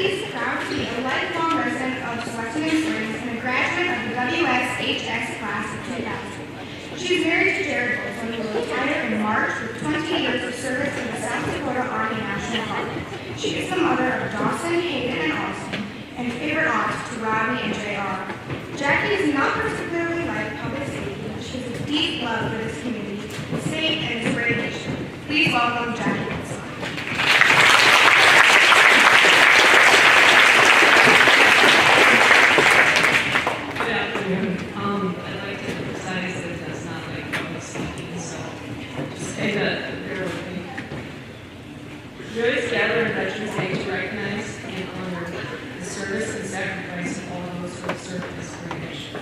Jackie is proud to be a lifelong resident of Wessington Springs and a graduate of the WSHS class of 2000. She is married to Jared Wilson, who will retire in March with 20 years of service in the South Dakota Army National Guard. She is the mother of Dawson, Hayden, and Austin, and favorite aunt to Robbie and JR. Jackie is not particularly like public safety, but she has a deep love for this community, the state, and its great nation. Please welcome Jackie Wilson. I'd like to emphasize that that's not like public speaking, so just kind of bear with me. We always gather on Veterans Day to recognize and honor the service and sacrifice of all those who have served this great nation.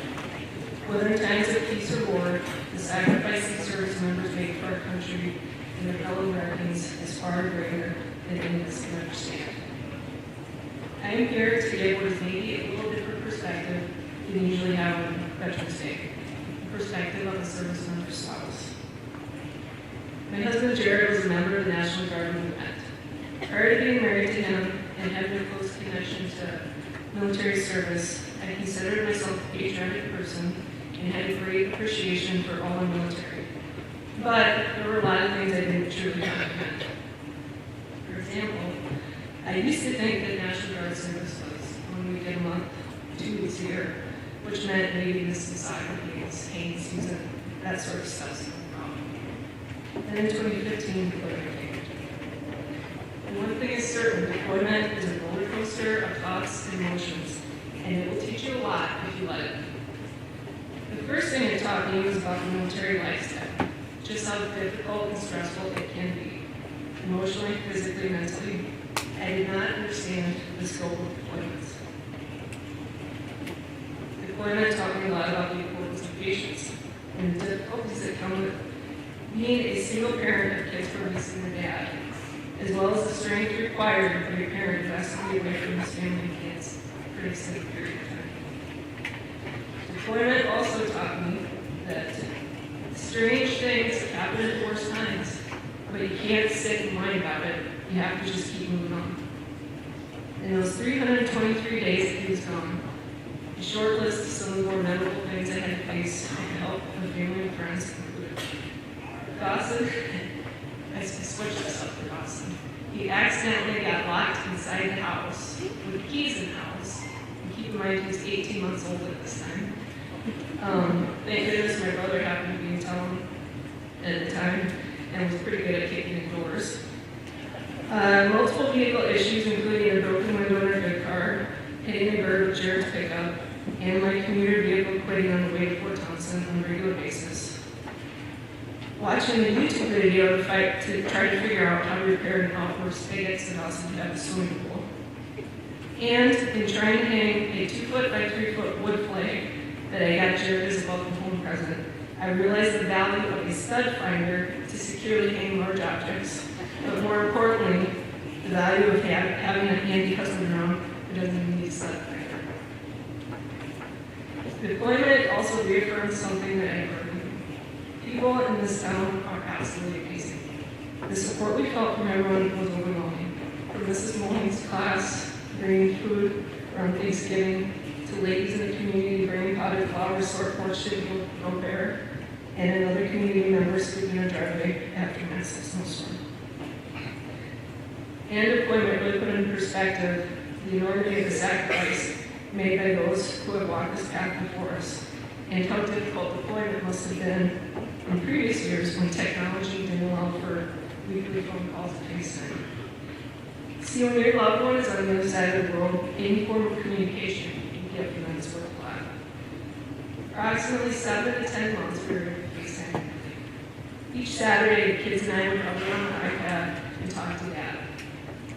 Whether in times of peace or war, the sacrifice these service members make for our country and their fellow Americans is far greater than any of us can understand. I am here to give what is maybe a little different perspective than you usually have on Veterans Day, the perspective of a service member's spouse. My husband Jared was a member of the National Guard movement. Prior to being married to him and having a close connection to military service, I considered myself a patriotic person and had a great appreciation for all the military. But there were a lot of things I didn't truly comprehend. For example, I used to think that National Guard service was 1 week a month, 2 weeks a year, which meant maybe missing soccer games, haying season, that sort of stuff's no problem. Then in 2015, deployment came. And one thing is certain, deployment is a roller coaster of thoughts and emotions, and it will teach you a lot if you let it. The first thing it taught me was about the military lifestyle, just how difficult and stressful it can be, emotionally, physically, mentally. I did not understand the scope of deployments. Deployment taught me a lot about the importance of patience and the difficulties that come with being a single parent of kids from missing their dad, as well as the strength required for a parent who has to be away from his family and kids for an extended period of time. Deployment also taught me that strange things happen at the worst times, but you can't sit and whine about it. You have to just keep moving on. In those 323 days that he was gone, a short list of some of the more memorable things I had to face with the help of family and friends included. Dawson, I switched this up for Dawson. He accidentally got locked inside the house with keys in the house. And keep in mind, he was 18 months old at this time. Thank goodness my brother happened to be in town at the time and was pretty good at kicking in doors. Multiple vehicle issues, including a broken window in a good car, hitting the bird with Jared's pickup, and my commuter vehicle quitting on the way to Fort Thompson on a regular basis. Watching a YouTube video to try to figure out how to repair an outdoor spigot that also had a swimming pool. And in trying to hang a 2-foot by 3-foot wood flag that I got Jared as a welcome home present, I realized the value of a stud finder to securely hang large objects, but more importantly, the value of having a handy husband around who doesn't need a stud finder. Deployment also reaffirms something that I already knew. People in this town are absolutely amazing. The support we felt from everyone was overwhelming. From Mrs. Mulling's class, bringing food around Thanksgiving, to ladies in the community bringing potted flowers to our porch to grow bare, and another community member sweeping our driveway after a massive snowstorm. And deployment really put into perspective the enormity of the sacrifice made by those who have walked this path before us, and how difficult deployment must have been in previous years when technology didn't allow for weekly phone calls and FaceTime. See, when your loved one is on the other side of the world, any form of communication you get from them is worthwhile. Approximately 7 to 10 months we were doing FaceTime. Each Saturday, the kids and I would come on the iPad and talk to Dad.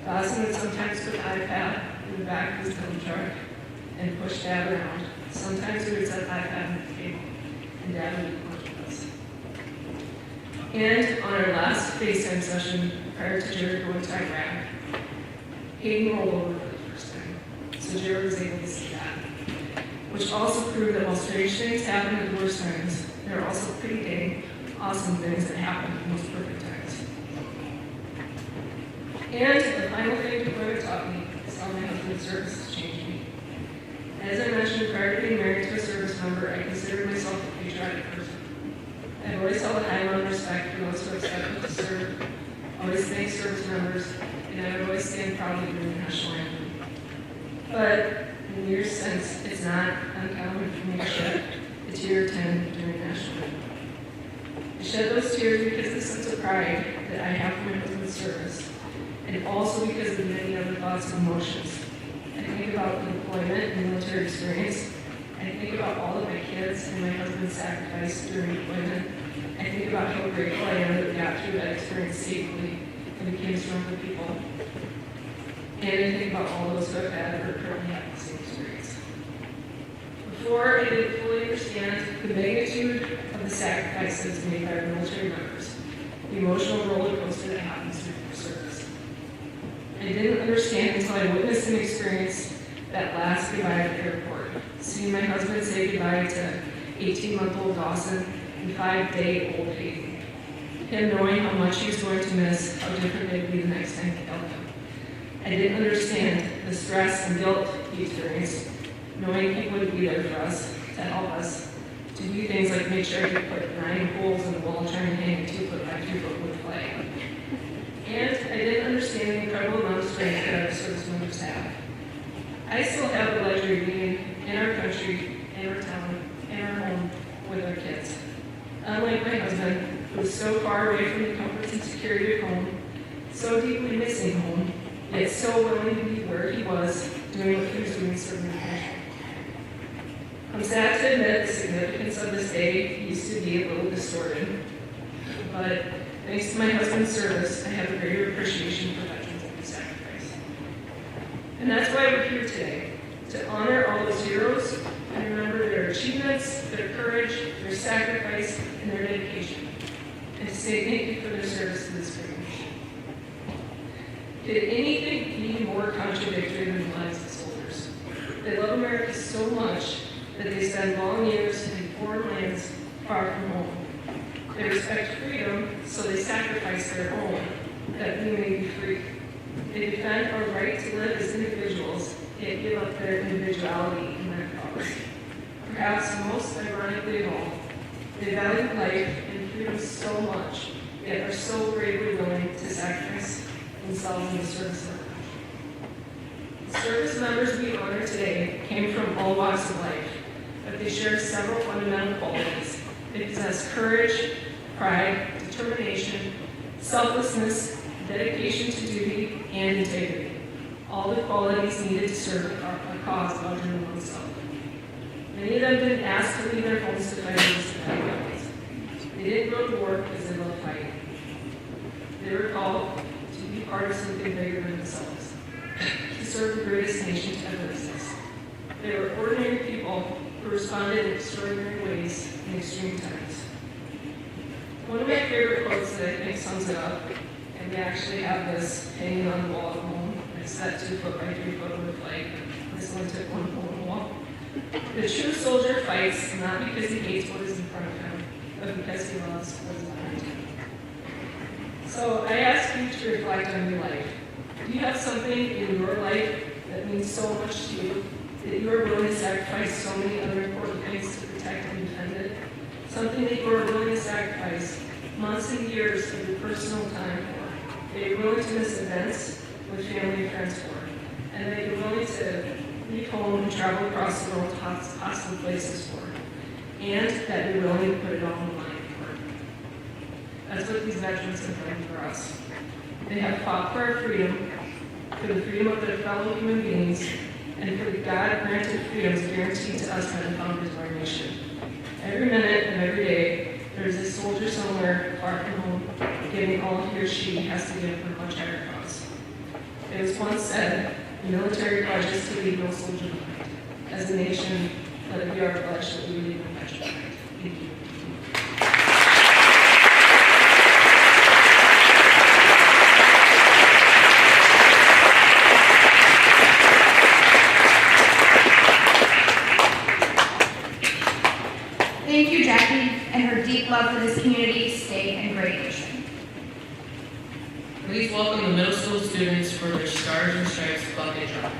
Dawson would sometimes put the iPad in the back of his dump truck and push Dad around. Sometimes we would set the iPad on the table, and Dad would eat lunch with us. And on our last FaceTime session, prior to Jared going to Iraq, Hayden rolled over for the first time, so Jared was able to see that. Which also proved that while strange things happen at the worst times, there are also pretty dang awesome things that happen at the most perfect times. And the final thing deployment taught me is how my husband being married to a service member, I consider myself a patriotic person. I've always held a high amount of respect for those who have stepped up to serve, always thank service members, and I would always stand proudly during the national anthem. But in years since, it's not uncommon for me to shed a tear or 10 during the national anthem. I shed those tears because of the sense of pride that I have for my husband's service, and also because of the many other thoughts and emotions. I think about the deployment and military experience. I think about all of my kids and my husband's sacrifice during deployment. I think about how grateful I am that we got through that experience safely and became stronger people. And I think about all those who have had or currently have the same experience. Before I didn't fully understand the magnitude of the sacrifices made by our military members, the emotional roller coaster that happens through service. I didn't understand until I witnessed and experienced that last goodbye at the airport, seeing my husband say goodbye to 18-month-old Dawson and 5-day-old Hayden. Him knowing how much he was going to miss, how different it would be the next time he held him. I didn't understand the stress and guilt he experienced, knowing he wouldn't be there for us, to help us, to do things like make sure he put 9 holes in the wall trying to hang a 2-foot by 3-foot wood flag. And I didn't understand the incredible amount of strength that our service members have. I still have the luxury of being in our country, in our town, in our home with our kids. Unlike my husband, who was so far away from the comforts and security of home, so deeply missing home, yet so willing to be where he was, doing what he was doing serving the country. I'm sad to admit the significance of this day used to be a little distorted, but thanks to my husband's service, I have a greater appreciation for veterans and their sacrifice. And that's why we're here today, to honor all those heroes and remember their achievements, their courage, their sacrifice, and their dedication, and to say thank you for their service to this great nation. Could anything be more contradictory than the lives of soldiers? They love America so much that they spend long years in foreign lands far from home. They respect freedom, so they sacrifice their own, that we may be free. They defend our right to live as individuals, yet give up their individuality in that cause. Perhaps most ironically of all, they value life and freedom so much, yet are so bravely willing to sacrifice themselves in the service of our country. The service members we honor today came from all walks of life, but they share several fundamental qualities. They possess courage, pride, determination, selflessness, dedication to duty, and integrity. All the qualities needed to serve a cause larger than oneself. Many of them didn't ask to leave their homes to fight against the bad guys. They didn't go to war because they loved fighting. They were called to be part of something bigger than themselves, to serve the greatest nation to ever exist. They were ordinary people who responded in extraordinary ways in extreme times. One of my favorite quotes that I think sums it up, and we actually have this hanging on the wall at home. It's that 2-foot by 3-foot wood flag. This one took 1 hole in the wall. The true soldier fights not because he hates what is in front of him, but because he loves what is behind him. So I ask you to reflect on your life. Do you have something in your life that means so much to you that you are willing to sacrifice so many other important things to protect and defend it? Something that you are willing to sacrifice months and years of your personal time for, that you're willing to miss events with family and friends for, and that you're willing to leave home and travel across the world to hostile places for, and that you're willing to put it all on the line for. That's what these veterans have done for us. They have fought for our freedom, for the freedom of their fellow human beings, and for the God-granted freedoms guaranteed to us by the founders of our nation. Every minute and every day, there is a soldier somewhere far from home, giving all he or she has to give for a much higher cause. It was once said, the military pledges to leave no soldier behind. As a nation, let it be our pledge that we leave no veteran behind. Thank you. Thank you, Jackie, and her deep love for this community, state, and great nation. Please welcome the middle school students for their Stars and Stripes bucket drop.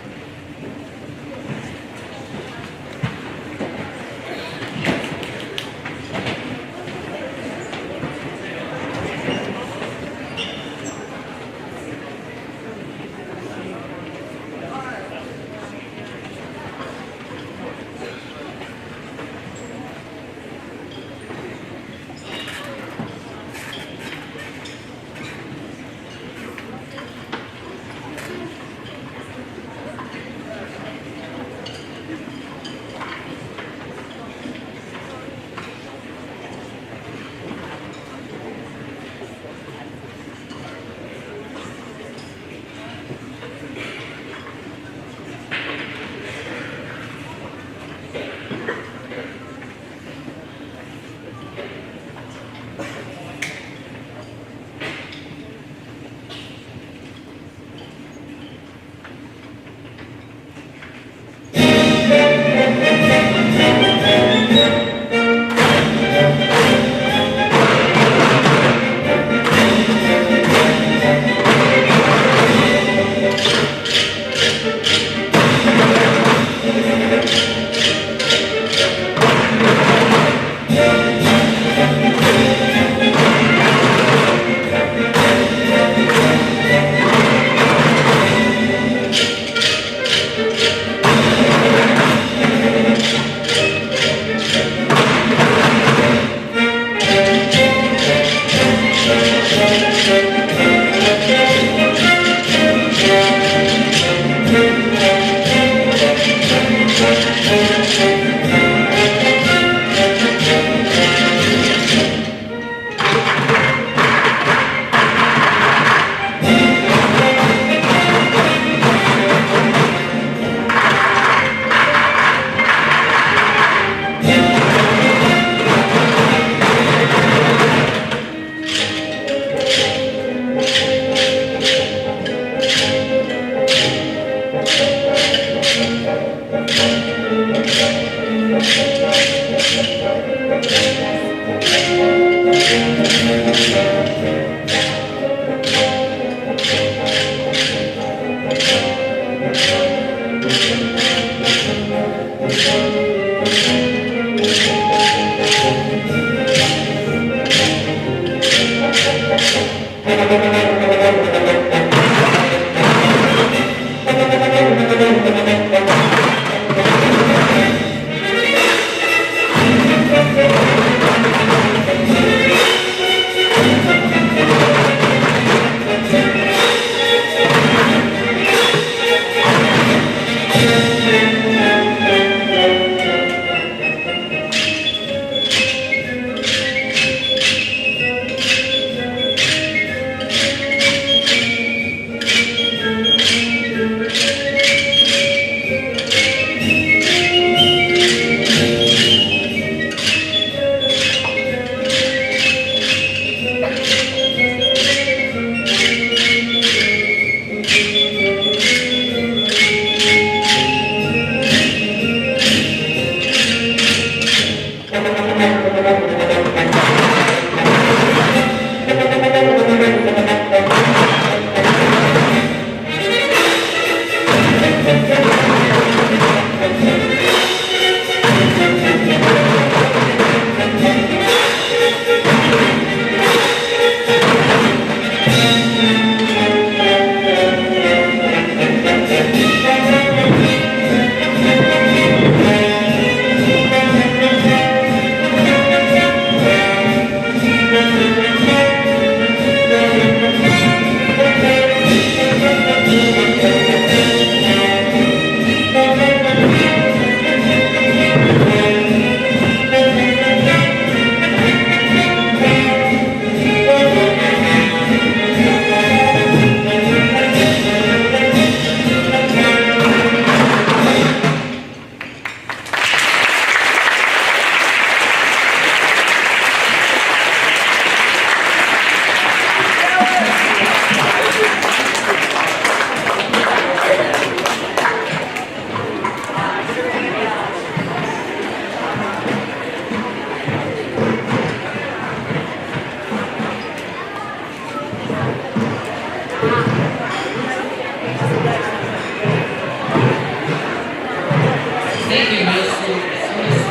Thank you, middle school students.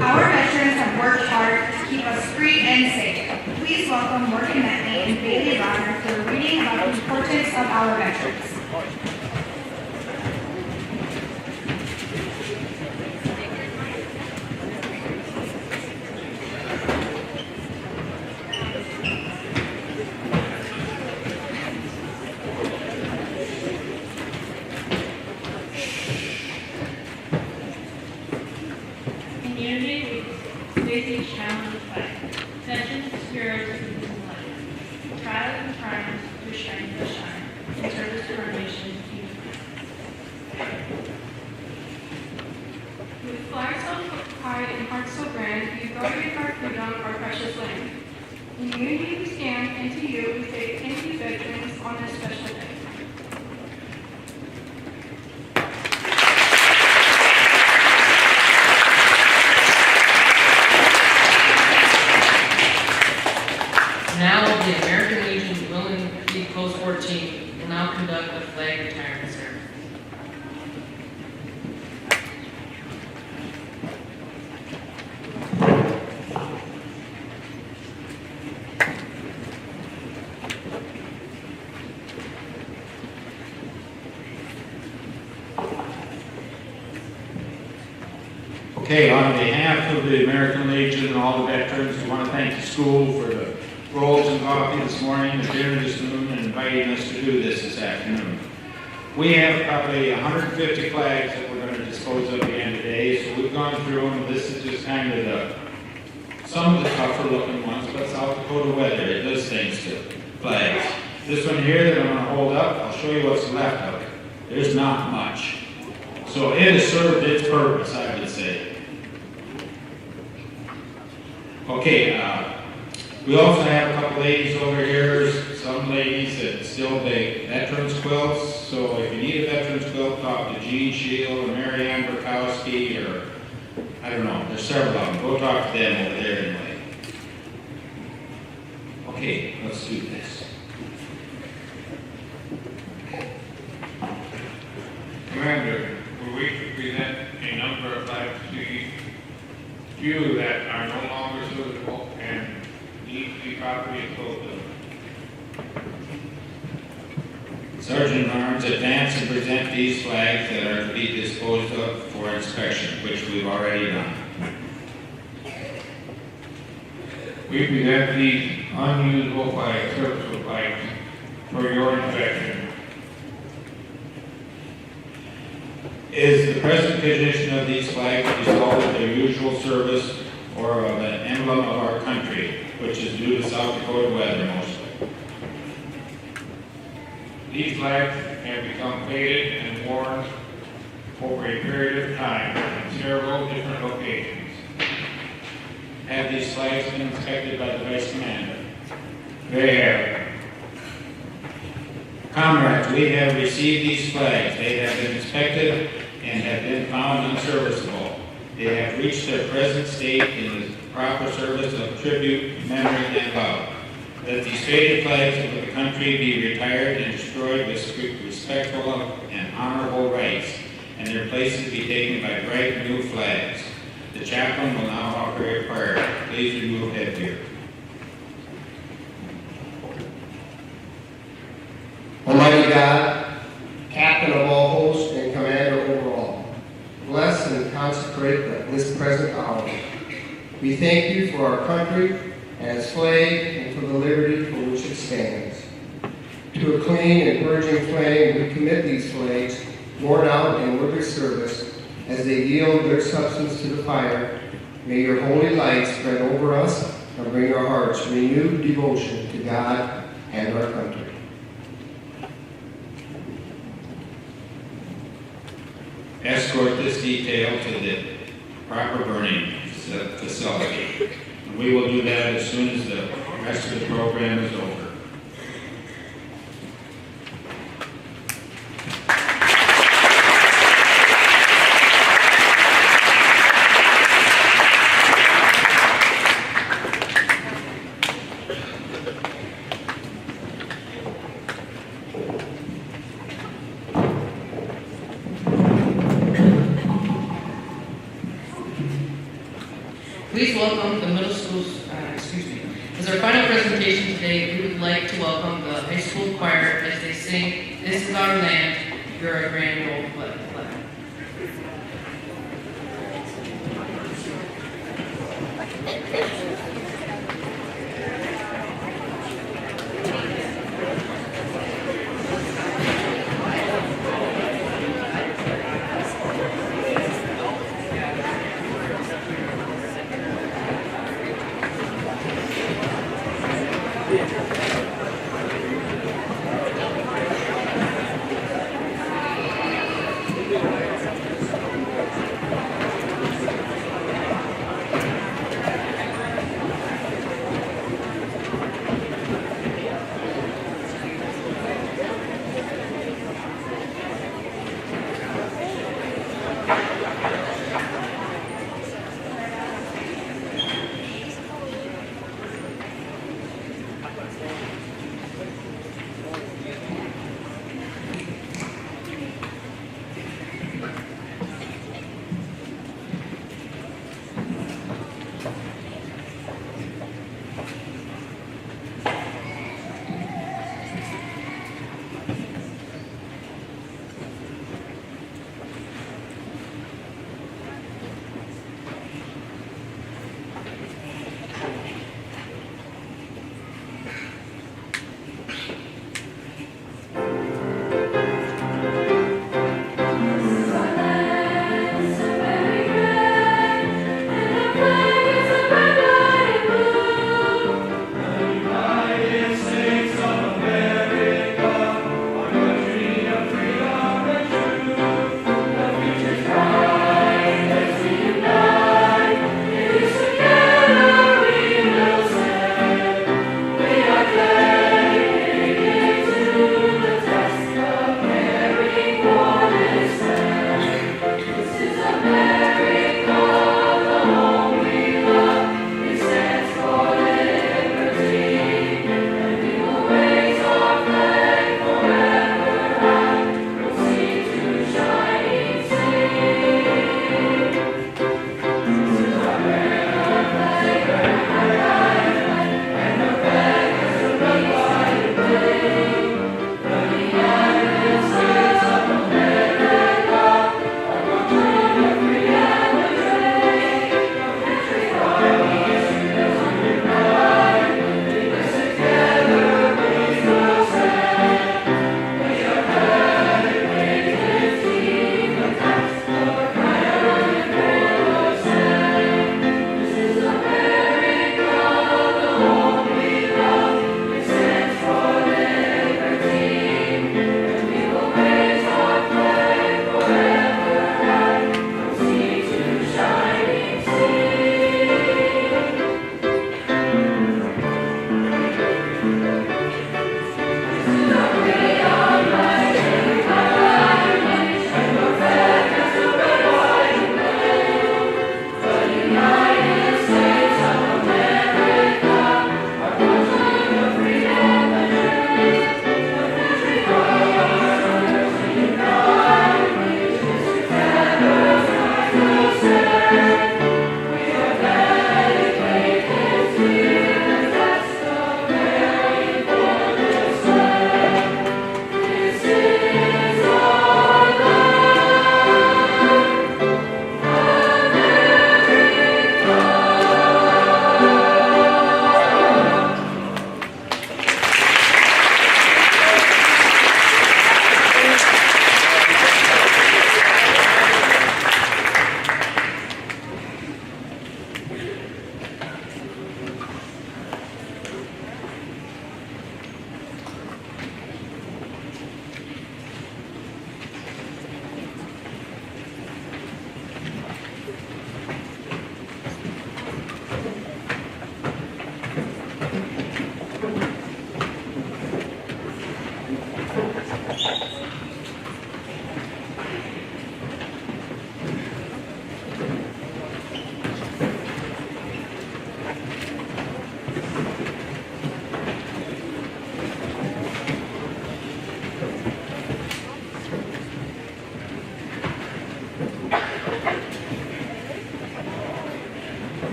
Our veterans have worked hard to keep us free and safe. Please welcome Morgan Bentley and Bailey Rodner for a reading about the importance of our veterans. Community facing challenges by veterans, heroes, and life. Trials and triumphs through strength to shine. In service to our nation. With flags so high and hearts so grand, you guard our freedom, our precious land. In unity we stand, and to you we say thank you, veterans, on this special day. Now, the American Legion Willing League Post 14 will now conduct the flag retirement ceremony. Okay, on behalf of the American Legion and all the veterans, we want to thank the school for the rolls and coffee this morning, the dinner this noon, and inviting us to do this afternoon. We have probably 150 flags that we're going to dispose of again today, so we've gone through them. This is just kind of some of the tougher looking ones, but South Dakota weather, it does things to flags. This one here that I'm going to hold up, I'll show you what's left of it. There's not much. So it has served its purpose, I would say. Okay, we also have a couple couple ladies over here, some ladies that still make veterans quilts. So if you need a veterans quilt, talk to Jean Shield or Mary Ann Burkowski, or I don't know, there's several of them. Go talk to them over there anyway. Okay, let's do this. Commander, will we present a number of flags to you that are no longer suitable and need to be properly disposed of? Sergeant at Arms, advance and present these flags that are to be disposed of for inspection, which we've already done. We present these unusable flags, serviceable flags, for your inspection. Is the present condition of these flags the result of their usual service or of an emblem of our country, which is due to South Dakota weather mostly? These flags have become faded and worn over a period of time in several different locations. Have these flags been inspected by the Vice Commander? They have. Comrades, we have received these flags. They have been inspected and have been found unserviceable. They have reached their present state in the proper service of tribute, memory, and love. That these faded flags of the country be retired and destroyed with respectful and honorable rights, and their places be taken by bright new flags. The chaplain will now offer a prayer. Please remove headgear. Almighty God, Captain of all hosts and Commander over all, bless and consecrate this present hour. We thank you for our country and its flag and for the liberty for which it stands. To a clean and purging flame, we commit these flags, worn out in worthy service, as they yield their substance to the fire. May your holy light spread over us and bring our hearts renewed devotion to God and our country. Escort this detail to the proper burning facility. And we will do that as soon as the rest of the program is over. Please welcome the middle school's, as our final presentation today, we would like to welcome the high school choir as they sing, "This is our land, you're our grand old flag."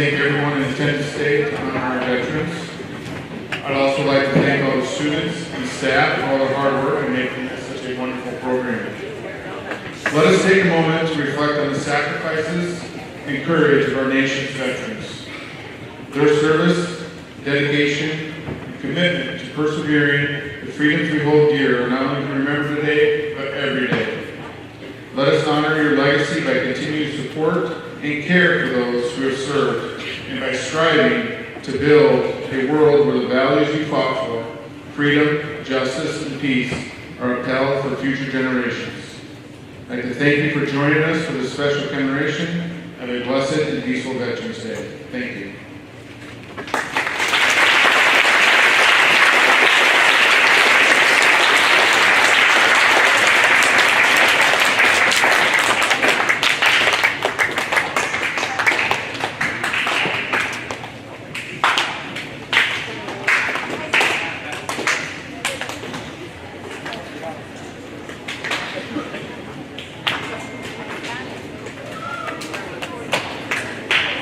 thank everyone in attendance today to honor our veterans. I'd also like to thank all the students and staff for all their hard work in making this such a wonderful program. Let us take a moment to reflect on the sacrifices and courage of our nation's veterans. Their service, dedication, and commitment to persevering the freedoms we hold dear are not only remembered today, but every day. Let us honor your legacy by continuing to support and care for those who have served, and by striving to build a world where the values you fought for, freedom, justice, and peace, are upheld for future generations. I'd like to thank you for joining us for this special commemoration. Have a blessed and peaceful Veterans Day. Thank you.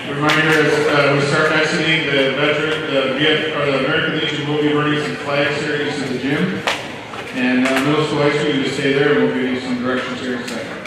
Reminder as we start exiting the American Legion will be running some flag series in the gym. And middle school, high school, you just stay there and we'll give you some directions here in a second.